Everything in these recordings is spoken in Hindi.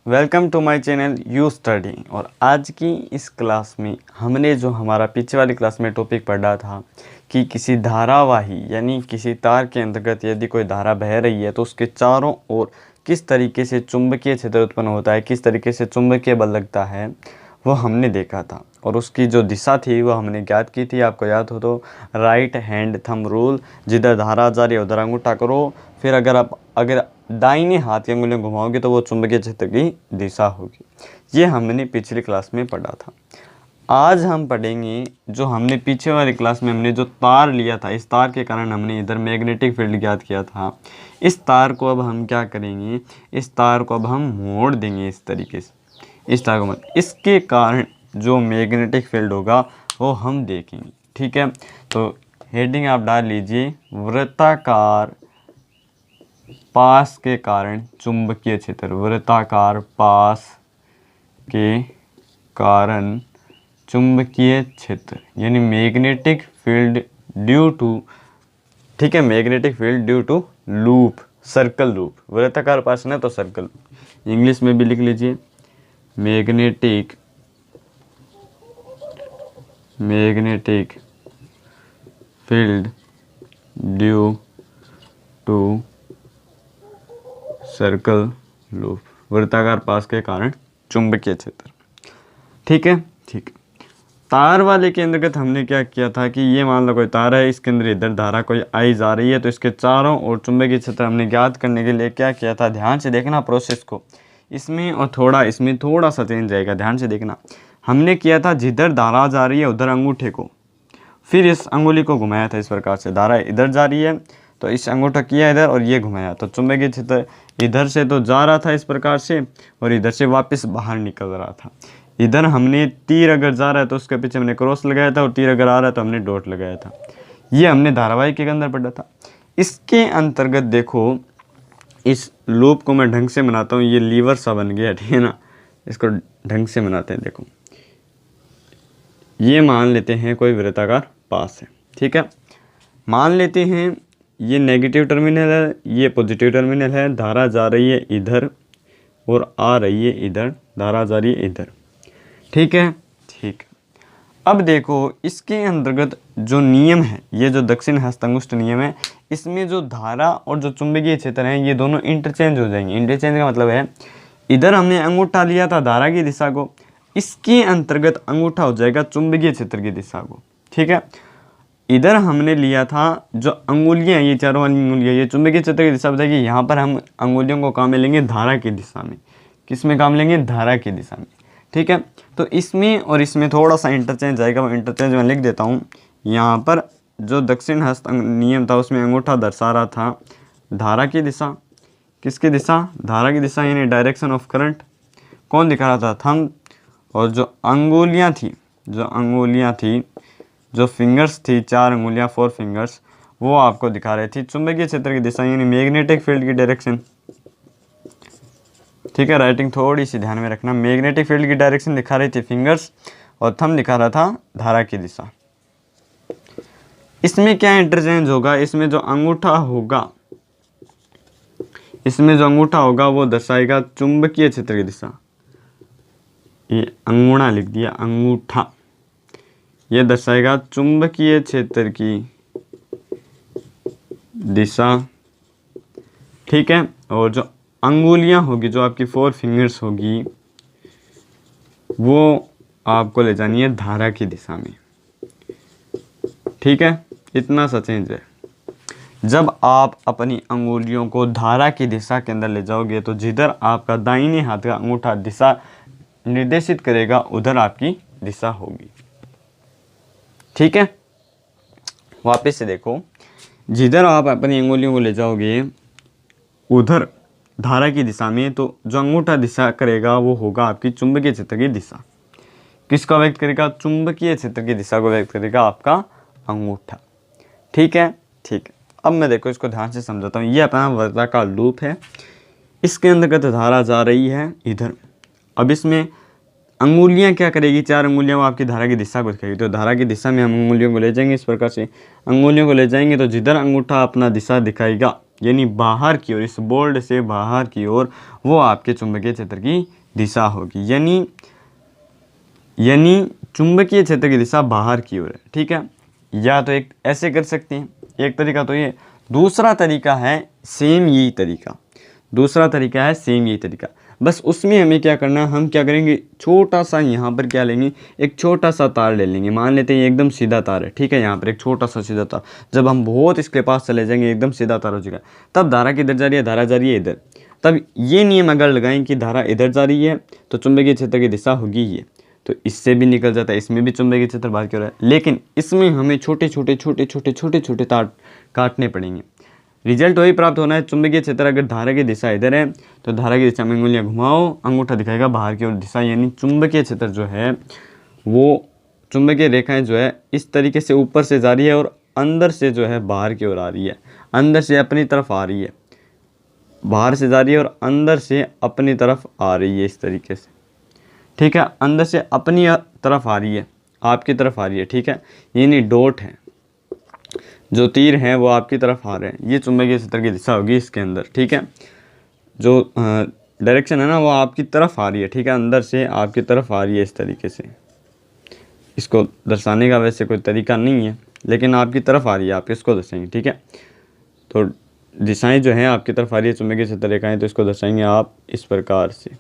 Welcome to my channel you study. और आज की इस क्लास में हमने जो हमारा पीछे वाली क्लास में टॉपिक पढ़ा था कि किसी धारावाही यानी किसी तार के अंतर्गत यदि कोई धारा बह रही है तो उसके चारों ओर किस तरीके से चुंबकीय क्षेत्र उत्पन्न होता है, किस तरीके से चुंबकीय बल लगता है, वो हमने देखा था। और उसकी जो दिशा थी वो हमने ज्ञात की थी। आपको याद हो तो राइट हैंड थंब रूल, जिधर धारा जा रही है उधर अंगूठा करो, फिर अगर दाहिने हाथ की अंगुलियां घुमाओगे तो वो चुंबकीय क्षेत्र की दिशा होगी। ये हमने पिछली क्लास में पढ़ा था। आज हम पढ़ेंगे जो हमने पीछे वाली क्लास में हमने जो तार लिया था, इस तार के कारण हमने इधर मैग्नेटिक फील्ड ज्ञात किया था। इस तार को अब हम क्या करेंगे, इस तार को अब हम मोड़ देंगे इस तरीके से, इस तार को इसके कारण जो मैग्नेटिक फील्ड होगा वो हम देखेंगे। ठीक है, तो हेडिंग आप डाल लीजिए, वृत्ताकार पास के कारण चुंबकीय क्षेत्र। वृत्ताकार पास के कारण चुंबकीय क्षेत्र यानी मैग्नेटिक फील्ड ड्यू टू, ठीक है, magnetic field due to loop, circle loop. वृत्ताकार पास ना तो सर्कल लूप, इंग्लिश में भी लिख लीजिए, magnetic field due to circle loop, वृत्ताकार पास के कारण चुंबकीय क्षेत्र। ठीक है, ठीक। तार वाले के अंतर्गत हमने क्या किया था कि ये मान लो कोई तार है, इसके अंदर इधर धारा कोई आई जा रही है, तो इसके चारों ओर चुंबकीय क्षेत्र हमने ज्ञात करने के लिए क्या किया था, ध्यान से देखना प्रोसेस को, इसमें और थोड़ा इसमें थोड़ा सा चेंज आएगा, ध्यान से देखना। हमने किया था जिधर धारा जा रही है उधर अंगूठे को, फिर इस अंगुली को घुमाया था इस प्रकार से। धारा इधर जा रही है तो इस अंगूठा किया इधर और ये घुमाया, तो चुंबकीय क्षेत्र इधर से तो जा रहा था इस प्रकार से और इधर से वापस बाहर निकल रहा था। इधर हमने तीर अगर जा रहा है तो उसके पीछे हमने क्रॉस लगाया था और तीर अगर आ रहा है तो हमने डॉट लगाया था। ये हमने धारावाहिक के अंदर पढ़ा था। इसके अंतर्गत देखो, इस लूप को मैं ढंग से बनाता हूँ, ये लीवर सा बन गया, ठीक है ना, इसको ढंग से बनाते हैं। देखो, ये मान लेते हैं कोई वृत्ताकार पास है, ठीक है, मान लेते हैं ये नेगेटिव टर्मिनल है, ये पॉजिटिव टर्मिनल है, धारा जा रही है इधर और आ रही है इधर, धारा जा रही है इधर, ठीक है, ठीक। अब देखो इसके अंतर्गत जो नियम है, ये जो दक्षिण हस्तंगुष्ठ नियम है, इसमें जो धारा और जो चुंबकीय क्षेत्र है ये दोनों इंटरचेंज हो जाएंगे। इंटरचेंज का मतलब है इधर हमने अंगूठा लिया था धारा की दिशा को, इसके अंतर्गत अंगूठा हो जाएगा चुंबकीय क्षेत्र की दिशा को, ठीक है। इधर हमने लिया था जो अंगुलियां, ये चारों अंगुलियां, ये चुंबकीय क्षेत्र की दिशा बताएगी। यहाँ पर हम अंगुलियों को काम में लेंगे धारा की दिशा में। किस में काम लेंगे, धारा की दिशा में, ठीक है। तो इसमें और इसमें थोड़ा सा इंटरचेंज आएगा, वो इंटरचेंज मैं लिख देता हूँ। यहाँ पर जो दक्षिण हस्त नियम था उसमें अंगूठा दर्शा रहा था धारा की दिशा। किसकी दिशा, धारा की दिशा, यानी डायरेक्शन ऑफ करंट। कौन दिखा रहा था, थंब। और जो अंगुलियाँ थी, जो फिंगर्स थी, 4 अंगुलियाँ, 4 फिंगर्स, वो आपको दिखा रही थी चुंबकीय क्षेत्र की दिशा यानी मैग्नेटिक फील्ड की डायरेक्शन, ठीक है। राइटिंग थोड़ी सी ध्यान में रखना, मैग्नेटिक फील्ड की डायरेक्शन दिखा रही थी फिंगर्स और थंब दिखा रहा था धारा की दिशा। इसमें क्या इंटरचेंज होगा, इसमें जो अंगूठा होगा वो दर्शाएगा चुंबकीय क्षेत्र की दिशा। ये अंगूठा लिख दिया, अंगूठा, ये दर्शाएगा चुंबकीय क्षेत्र की दिशा, ठीक है। और जो अंगुलियां होगी, जो आपकी 4 फिंगर्स होगी, वो आपको ले जानी है धारा की दिशा में, ठीक है। इतना सा चेंज है। जब आप अपनी अंगुलियों को धारा की दिशा के अंदर ले जाओगे तो जिधर आपका दाहिने हाथ का अंगूठा दिशा निर्देशित करेगा उधर आपकी दिशा होगी, ठीक है। वापस से देखो, जिधर आप अपनी अंगुलियों को ले जाओगे उधर धारा की दिशा में, तो जो अंगूठा दिशा करेगा वो होगा आपकी चुंबकीय क्षेत्र की दिशा। किसका व्यक्त करेगा, चुंबकीय क्षेत्र की दिशा को व्यक्त करेगा आपका अंगूठा, ठीक है, ठीक है। अब मैं देखो इसको ध्यान से समझाता हूँ। ये अपना वृत्ताकार लूप है, इसके अंतर्गत धारा जा रही है इधर। अब इसमें अंगुलियां क्या करेगी, 4 अंगुलियां वो आपकी धारा की दिशा को दिखाएगी। तो धारा की दिशा में हम अंगुलियों को ले जाएंगे, इस प्रकार से अंगुलियों को ले जाएंगे तो जिधर अंगूठा अपना दिशा दिखाएगा यानी बाहर की ओर, इस बोल्ड से बाहर की ओर, वो आपके चुंबकीय क्षेत्र की दिशा होगी। यानी चुंबकीय क्षेत्र की दिशा बाहर की ओर है, ठीक है। या तो एक ऐसे कर सकते हैं, एक तरीका तो ये, दूसरा तरीका है सेम यही तरीका, दूसरा तरीका है सेम यही तरीका। बस उसमें हमें क्या करना है, हम क्या करेंगे, छोटा सा यहाँ पर क्या लेंगे, एक छोटा सा तार ले लेंगे। मान लेते हैं ये एकदम सीधा तार है, ठीक है, यहाँ पर एक छोटा सा सीधा तार। जब हम बहुत इसके पास चले जाएंगे, एकदम सीधा तार हो जाएगा, तब धारा किधर जा रही है, धारा जा रही है इधर। तब ये नियम अगर लगाएं कि धारा इधर जा रही है तो चुंबकीय क्षेत्र की दिशा होगी ये, तो इससे भी निकल जाता है, इसमें भी चुंबकीय क्षेत्र बाहर की ओर है। लेकिन इसमें हमें छोटे छोटे तार काटने पड़ेंगे। रिजल्ट वही प्राप्त होना है, चुंबकीय क्षेत्र अगर धारा की दिशा इधर है तो धारा की दिशा में उंगलियां घुमाओ, अंगूठा दिखाएगा बाहर की ओर दिशा, यानी चुंबकीय क्षेत्र जो है वो, चुंबकीय रेखाएं जो है इस तरीके से ऊपर से जा रही है और अंदर से जो है बाहर की ओर आ रही है, अंदर से अपनी तरफ आ रही है, बाहर से जा रही है और अंदर से अपनी तरफ आ रही है, इस तरीके से, ठीक है, अंदर से अपनी तरफ आ रही है, आपकी तरफ आ रही है, ठीक है। यानी डॉट है, जो तीर हैं वो आपकी तरफ आ रहे हैं, ये चुंबकीय क्षेत्र की दिशा होगी इसके अंदर, ठीक है। जो डायरेक्शन है ना वो आपकी तरफ आ रही है, ठीक है, अंदर से आपकी तरफ आ रही है, इस तरीके से। इसको दर्शाने का वैसे कोई तरीका नहीं है, लेकिन आपकी तरफ आ रही है, आप इसको दर्शाएंगे, ठीक है। तो दिशाएं जो हैं आपकी तरफ आ रही है चुंबकीय क्षेत्र रेखाएं, तो इसको दर्शाएंगे आप इस प्रकार से।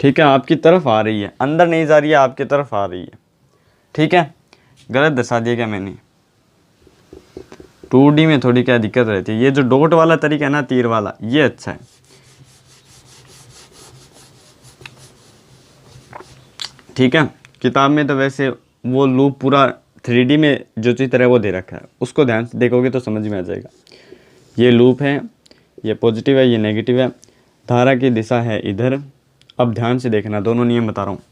ठीक है, आपकी तरफ आ रही है, अंदर नहीं जा रही है, आपकी तरफ आ रही है, ठीक है। गलत दर्शा दिया क्या मैंने, 2D में थोड़ी क्या दिक्कत रहती है। ये जो डॉट वाला तरीका है ना, तीर वाला, ये अच्छा है, ठीक है। किताब में तो वैसे वो लूप पूरा 3D में जो चित्र है वो दे रखा है, उसको ध्यान से देखोगे तो समझ में आ जाएगा। ये लूप है, ये पॉजिटिव है, ये नेगेटिव है, धारा की दिशा है इधर। अब ध्यान से देखना, दोनों नियम बता रहा हूँ।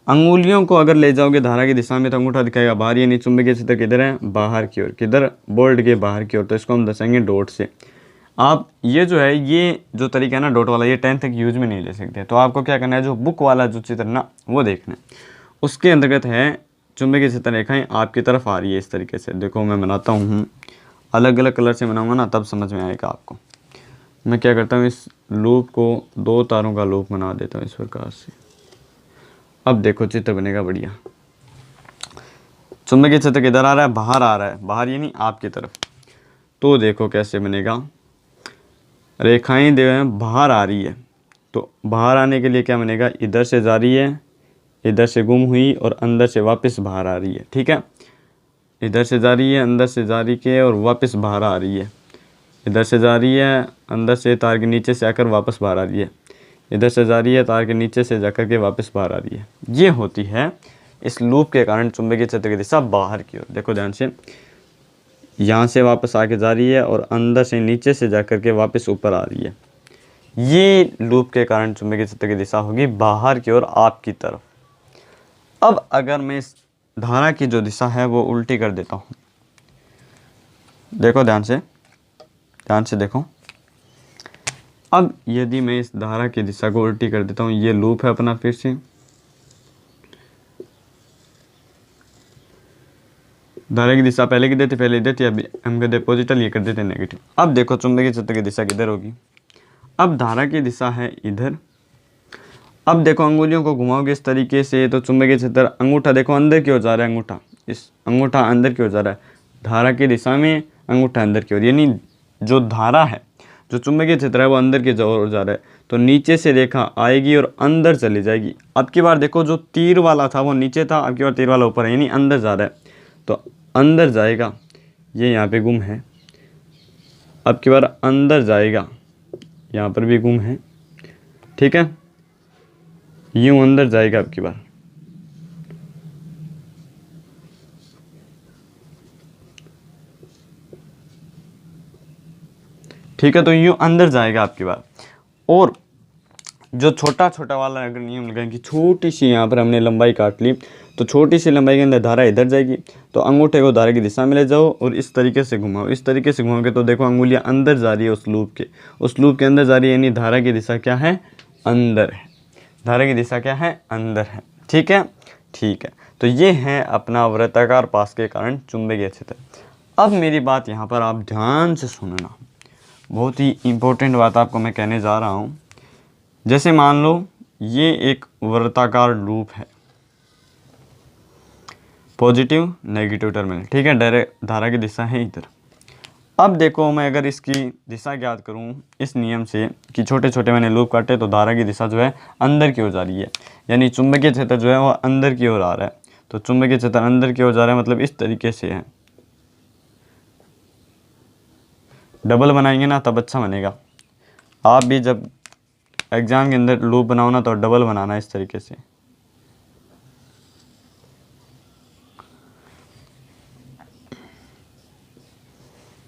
अंगुलियों को अगर ले जाओगे धारा की दिशा में तो अंगूठा दिखाएगा बाहर, यानी चुंबकीय क्षेत्र किधर है, बाहर की ओर, किधर, बोल्ड के बाहर की ओर, तो इसको हम दर्शाएंगे डॉट से। आप ये जो है, ये जो तरीका है ना डॉट वाला, ये 10th तक यूज में नहीं ले सकते, तो आपको क्या करना है, जो बुक वाला जो चित्र ना वो देखना है, उसके अंतर्गत है चुंबकीय क्षेत्र रेखाएं आपकी तरफ आ रही है, इस तरीके से। देखो मैं बनाता हूँ, अलग अलग कलर से बनाऊंगा ना तब समझ में आएगा आपको। मैं क्या करता हूँ, इस लूप को 2 तारों का लूप बना देता हूँ इस प्रकार से। अब देखो चित्र बनेगा बढ़िया। चुंबकीय क्षेत्र किधर आ रहा है, बाहर आ रहा है, बाहर यानी आपकी तरफ। तो देखो कैसे बनेगा, रेखाएं जो हैं बाहर आ रही है, तो बाहर आने के लिए क्या बनेगा, इधर से जा रही है, इधर से गुम हुई और अंदर से वापस बाहर आ रही है, ठीक है। इधर से जा रही है, अंदर से जा रही है और वापस बाहर आ रही है, इधर से जा रही है, अंदर से तार के नीचे से आकर वापस बाहर आ रही है, इधर से जा रही है, तार के नीचे से जाकर के वापस बाहर आ रही है। ये होती है इस लूप के कारण चुंबकीय क्षेत्र की दिशा बाहर की ओर। देखो ध्यान से, यहाँ से वापस आके जा रही है और अंदर से नीचे से जाकर के वापस ऊपर आ रही है। ये लूप के कारण चुंबकीय क्षेत्र की दिशा होगी बाहर की ओर, आपकी तरफ। अब अगर मैं इस धारा की जो दिशा है वो उल्टी कर देता हूँ, देखो ध्यान से देखो। अब यदि मैं इस धारा की दिशा को उल्टी कर देता हूँ, ये लूप है अपना, फिर से धारा की दिशा पहले की देते, पहले इधर थी, अभी हम कहते पॉजिटिव, ये कर देते नेगेटिव। अब देखो चुंबकीय क्षेत्र की दिशा किधर होगी, अब धारा की दिशा है इधर। अब देखो अंगुलियों को घुमाओगे इस तरीके से तो चुंबकीय क्षेत्र, अंगूठा देखो अंदर की ओर जा रहा है, अंगूठा, इस अंगूठा अंदर की ओर जा रहा है, धारा की दिशा में अंगूठा अंदर की ओर, यानी जो धारा है, जो चुंबकीय क्षेत्र है वो अंदर की ओर जा रहा है। तो नीचे से रेखा आएगी और अंदर चली जाएगी। अब की बार देखो, जो तीर वाला था वो नीचे था, अब की बार तीर वाला ऊपर है, यानी अंदर जा रहा है, तो अंदर जाएगा, ये यहाँ पे गुम है, अब की बार अंदर जाएगा, यहाँ पर भी गुम है, ठीक है, यूं अंदर जाएगा अब की बार, ठीक है, तो यूं अंदर जाएगा आपकी बार। और जो छोटा छोटा वाला अगर नियम लगाएं कि छोटी सी यहाँ पर हमने लंबाई काट ली, तो छोटी सी लंबाई के अंदर धारा इधर जाएगी, तो अंगूठे को धारा की दिशा में ले जाओ और इस तरीके से घुमाओ, इस तरीके से घुमाओगे तो देखो अंगुलियाँ अंदर जा रही है, उस लूप के अंदर जा रही है, यानी धारा की दिशा क्या है, अंदर है। धारा की दिशा क्या है, अंदर है। ठीक है, ठीक है। तो ये है अपना वृत्ताकार पास के कारण चुंबकीय क्षेत्र। अब मेरी बात यहाँ पर आप ध्यान से सुनना, बहुत ही इम्पोर्टेंट बात आपको मैं कहने जा रहा हूँ। जैसे मान लो ये एक वृत्ताकार लूप है, पॉजिटिव नेगेटिव टर्मिनल, ठीक है, डायरेक्ट धारा की दिशा है इधर। अब देखो मैं अगर इसकी दिशा ज्ञात करूं इस नियम से कि छोटे छोटे मैंने लूप काटे तो धारा की दिशा जो है अंदर की ओर जा रही है, यानी चुंबकीय क्षेत्र जो है वो अंदर की ओर आ रहा है। तो चुंबकीय क्षेत्र अंदर की ओर जा रहा है मतलब इस तरीके से है। डबल बनाएंगे ना तब अच्छा बनेगा। आप भी जब एग्जाम के अंदर लूप बनाओ ना तो डबल बनाना इस तरीके से।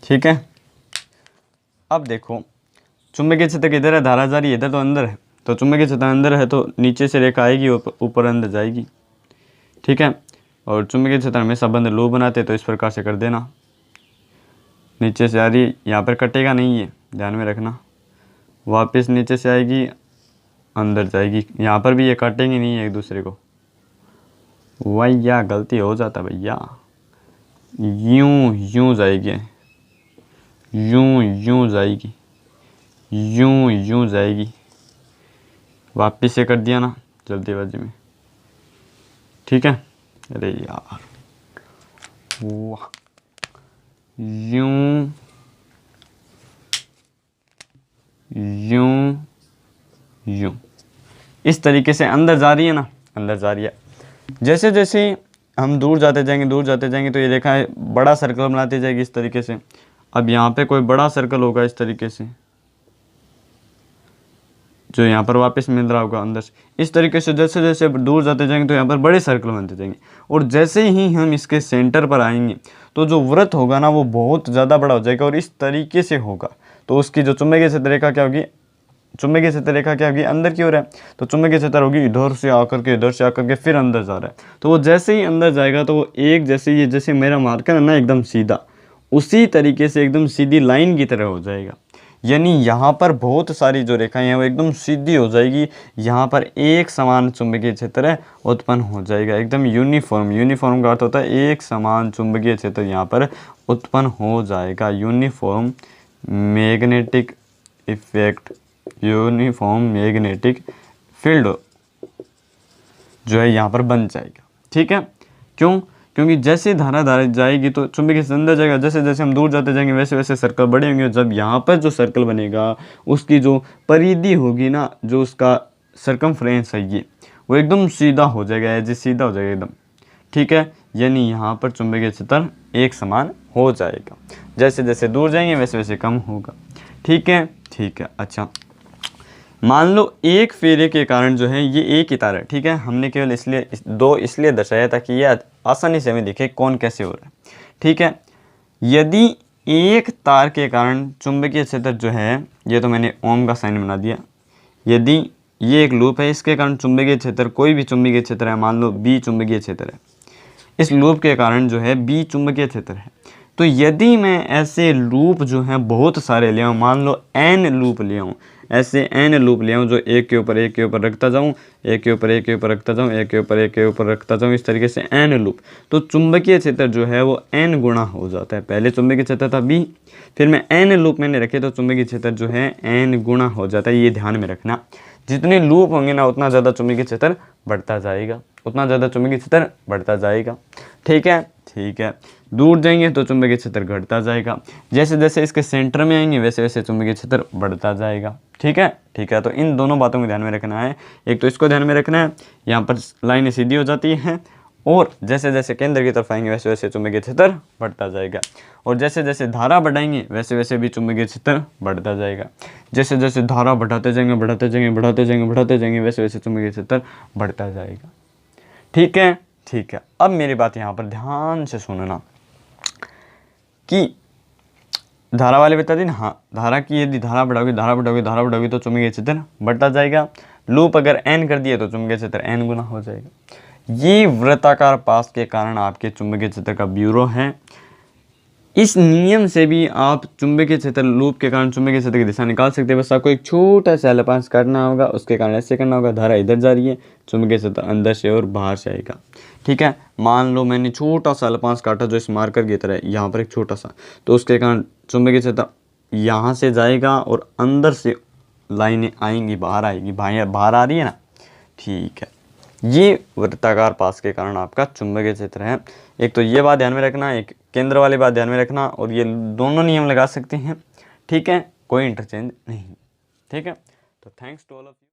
ठीक है, अब देखो चुंबकीय क्षेत्र किधर है, धारा जा रही है इधर, तो अंदर है। तो चुंबकीय क्षेत्र अंदर है तो नीचे से रेखा आएगी ऊपर अंदर जाएगी। ठीक है, और चुंबकीय क्षेत्र हमेशा बंद लूप बनाते तो इस प्रकार से कर देना। नीचे से आ रही, यहाँ पर कटेगा नहीं, ये ध्यान में रखना। वापस नीचे से आएगी अंदर जाएगी, यहाँ पर भी ये काटेंगे नहीं एक दूसरे को। भैया गलती हो जाता भैया, यूं यूं जाएगी, यूं यूं जाएगी, यूं यूं जाएगी। वापिस से कर दिया ना जल्दीबाजी में। ठीक है, अरे यार वाह, यूं यूं यूं इस तरीके से अंदर जा रही है ना, अंदर जा रही है। जैसे जैसे हम दूर जाते जाएंगे तो ये देखा है बड़ा सर्कल बनाती जाएगी इस तरीके से। अब यहाँ पे कोई बड़ा सर्कल होगा इस तरीके से, जो यहाँ पर वापस मिल रहा होगा अंदर से। इस तरीके से जैसे जैसे दूर जाते जाएंगे तो यहाँ पर बड़े सर्कल बनते जाएंगे, और जैसे ही हम इसके सेंटर पर आएंगे तो जो वृत्त होगा ना वो बहुत ज़्यादा बड़ा हो जाएगा और इस तरीके से होगा। तो उसकी जो चुंबकीय क्षेत्र रेखा क्या होगी, चुंबकीय क्षेत्र रेखा क्या होगी, अंदर की ओर है। तो चुंबकीय क्षेत्र होगी इधर से आकर के इधर से आकर के फिर अंदर जा रहा है। तो वो जैसे ही अंदर जाएगा तो वो एक जैसे ये जैसे मेरा मार्कर है ना एकदम सीधा, उसी तरीके से एकदम सीधी लाइन की तरह हो जाएगा। यानी यहाँ पर बहुत सारी जो रेखाएं हैं वो एकदम सीधी हो जाएगी। यहाँ पर एक समान चुंबकीय क्षेत्र उत्पन्न हो जाएगा, एकदम यूनिफॉर्म। यूनिफॉर्म का अर्थ होता है एक समान चुंबकीय क्षेत्र यहाँ पर उत्पन्न हो जाएगा। Uniform magnetic effect, uniform magnetic field जो है यहाँ पर बन जाएगा। ठीक है, क्यों? क्योंकि जैसे धारा जाएगी तो चुंबकीय क्षेत्र अंदर जाएगा, जैसे जैसे हम दूर जाते जाएंगे वैसे वैसे सर्कल बड़े होंगे। जब यहाँ पर जो सर्कल बनेगा उसकी जो परिधि होगी ना, जो उसका सरकमफ्रेंस है ये, वो एकदम सीधा हो जाएगा, एज सीधा हो जाएगा एकदम। ठीक है, यानी यहाँ पर चुंबकीय क्षेत्र एक समान हो जाएगा। जैसे जैसे दूर जाएंगे वैसे वैसे कम होगा। ठीक है, ठीक है। अच्छा, मान लो एक फेरे के कारण जो है ये एक ही तार है। ठीक है, हमने केवल इसलिए दर्शाया ताकि ये आसानी से हमें दिखे कौन कैसे हो रहा है। ठीक है, यदि एक तार के कारण चुंबकीय क्षेत्र जो है, ये तो मैंने ओम का साइन बना दिया। यदि ये एक लूप है, इसके कारण चुंबकीय क्षेत्र, कोई भी चुंबकीय क्षेत्र है, मान लो बी चुंबकीय क्षेत्र है, इस लूप के कारण जो है बी चुंबकीय क्षेत्र है। तो यदि मैं ऐसे लूप जो है बहुत सारे ले आऊँ, मान लो n लूप ले आऊँ, ऐसे n लूप ले आऊँ जो एक के ऊपर एक के ऊपर रखता जाऊँ, एक के ऊपर एक के ऊपर रखता जाऊँ, एक के ऊपर एक के ऊपर रखता जाऊँ, इस तरीके से n लूप, तो चुंबकीय क्षेत्र जो है वो n गुना हो जाता है। पहले चुंबकीय क्षेत्र था b, फिर मैं n लूप मैंने रखे तो चुंबकीय क्षेत्र जो है n गुना हो जाता है। ये ध्यान में रखना, जितने लूप होंगे ना उतना ज़्यादा चुंबकीय क्षेत्र बढ़ता जाएगा, उतना ज़्यादा चुंबकीय क्षेत्र बढ़ता जाएगा। ठीक है, ठीक है। दूर जाएंगे तो चुंबकीय क्षेत्र घटता जाएगा, जैसे जैसे इसके सेंटर में आएंगे वैसे वैसे चुंबकीय क्षेत्र बढ़ता जाएगा। ठीक है, ठीक है। तो इन दोनों बातों को ध्यान में रखना है। एक तो इसको ध्यान में रखना है, यहाँ पर लाइनें सीधी हो जाती हैं, और जैसे जैसे केंद्र की तरफ आएंगे वैसे वैसे चुंबकीय क्षेत्र बढ़ता जाएगा, और जैसे जैसे धारा बढ़ाएंगे वैसे वैसे भी चुंबकीय क्षेत्र बढ़ता जाएगा। जैसे जैसे धारा बढ़ाते जाएंगे बढ़ाते जाएंगे बढ़ाते जाएंगे बढ़ाते जाएंगे वैसे वैसे चुंबकीय क्षेत्र बढ़ता जाएगा। ठीक है, ठीक है। अब मेरी बात यहाँ पर ध्यान से सुनना कि धारा वाले बता दी ना, हाँ, धारा की यदि धारा बढ़ाओगी तो चुंबकीय क्षेत्र बढ़ता जाएगा। लूप अगर n कर दिए तो चुंबकीय क्षेत्र n गुना हो जाएगा। ये वृत्ताकार पास के कारण आपके चुंबकीय क्षेत्र का ब्यूरो है। इस नियम से भी आप चुंबकीय क्षेत्र लूप के कारण चुंबकीय क्षेत्र की दिशा निकाल सकते हैं। बस आपको एक छोटा सा एल पास करना होगा, उसके कारण ऐसे करना होगा, धारा इधर जा रही है, चुंबकीय क्षेत्र अंदर से और बाहर से आएगा। ठीक है, मान लो मैंने छोटा सा एल पास काटा जो इस मार्कर की तरह है, यहाँ पर एक छोटा सा, तो उसके कारण चुंबकीय क्षेत्र यहाँ से जाएगा और अंदर से लाइनें आएंगी, बाहर आएगी, बाहर आ रही है ना। ठीक है, ये वृत्ताकार पास के कारण आपका चुंबकीय क्षेत्र है। एक तो ये बात ध्यान में रखना, एक केंद्र वाली बात ध्यान में रखना, और ये दोनों नियम लगा सकते हैं। ठीक है, कोई इंटरचेंज नहीं। ठीक है, तो thanks to all of you.